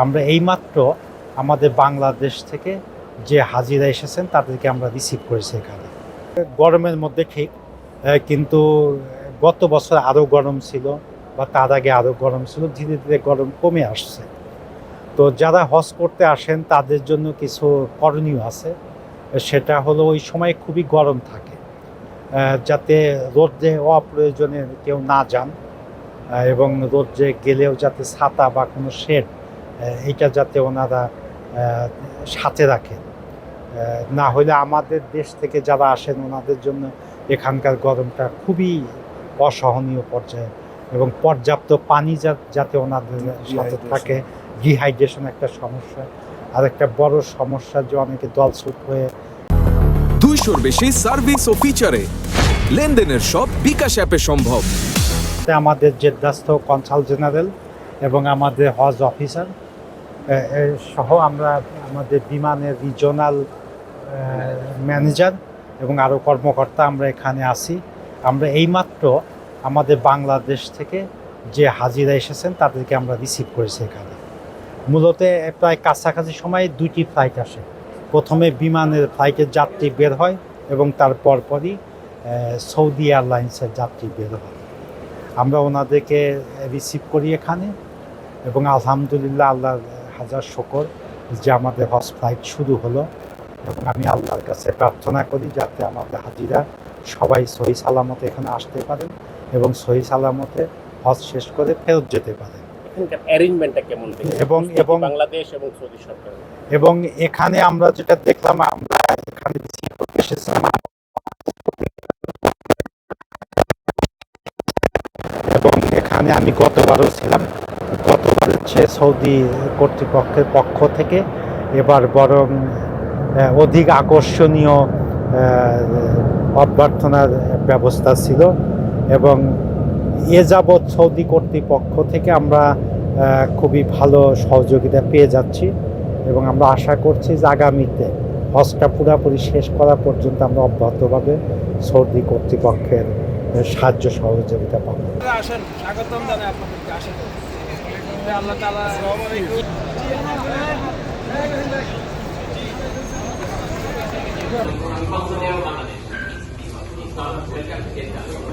আমরা এইমাত্র আমাদের বাংলাদেশ থেকে যে হাজিরা এসেছেন তাদেরকে আমরা রিসিভ করেছি এখানে। গরমের মধ্যে ঠিক, কিন্তু গত বছর আরও গরম ছিল বা তার আগে আরও গরম ছিল, ধীরে ধীরে গরম কমে আসছে। তো যারা হজ করতে আসেন তাদের জন্য কিছু করণীয় আছে। সেটা হলো ওই সময় খুবই গরম থাকে, যাতে রোদ্রে অপ্রয়োজনে কেউ না যান, এবং রোদ্রে গেলেও যাতে ছাতা বা কোনো শেড এইটা যাতে ওনারা সাথে রাখেন। না হলে আমাদের দেশ থেকে যারা আসেন ওনাদের জন্য এখানকার গরমটা খুবই অসহনীয় পর্যায়ে, এবং পর্যাপ্ত পানি যাতে ওনাদের সাথে থাকে। ডিহাইড্রেশন একটা সমস্যা, আর একটা বড় সমস্যা যে অনেকে দলছুট হয়ে 200-র বেশি সার্ভিস ও ফিচারে লেনদেনের সব বিকাশ অ্যাপে সম্ভব। আমাদের জেদ্দাস্থ কনসাল জেনারেল এবং আমাদের হজ অফিসার সহ আমরা আমাদের বিমানের রিজনাল ম্যানেজার এবং আরও কর্মকর্তা আমরা এখানে আছি। আমরা এইমাত্র আমাদের বাংলাদেশ থেকে যে হাজিরা এসেছেন তাদেরকে আমরা রিসিভ করেছি এখানে। মূলত প্রায় কাছাকাছি সময়ে 2টি ফ্লাইট আসে। প্রথমে বিমানের ফ্লাইটের যাত্রী বের হয় এবং তার পরপরই সৌদি এয়ারলাইন্সের যাত্রী বের হয়। আমরা ওনাদেরকে রিসিভ করি এখানে, এবং আলহামদুলিল্লাহ আল্লাহর হাজার শুকর যে আমাদের হজ ফ্লাইট শুরু হলো। এবং আমি আল্লাহর কাছে প্রার্থনা করি যাতে আমাদের হাজিরা সবাই সহি সালামতে এখানে আসতে পারেন এবং সহি সালামতে হজ শেষ করে ফেরত যেতে পারেন। এবং বাংলাদেশ এবং সৌদি সরকার, এবং এখানে আমরা যেটা দেখলাম, আমরা এখানে রিসিভ করতে এসেছিলাম এবং এখানে আমি গতবারও ছিলাম। গতবারের চেয়ে সৌদি কর্তৃপক্ষের পক্ষ থেকে এবার বরং অধিক আকর্ষণীয় অভ্যর্থনার ব্যবস্থা ছিল, এবং এ যাবৎ সৌদি কর্তৃপক্ষ থেকে আমরা খুবই ভালো সহযোগিতা পেয়ে যাচ্ছি, এবং আমরা আশা করছি যে আগামীতে হজটা পুরোপুরি শেষ করা পর্যন্ত আমরা অব্যাহতভাবে সৌদি কর্তৃপক্ষের সাহায্য সহযোগিতা পাবো। আসেন, স্বাগতম জানাই আপনাদেরকে। আসেন, আল্লাহ তাআলা Welcome to Vietnam.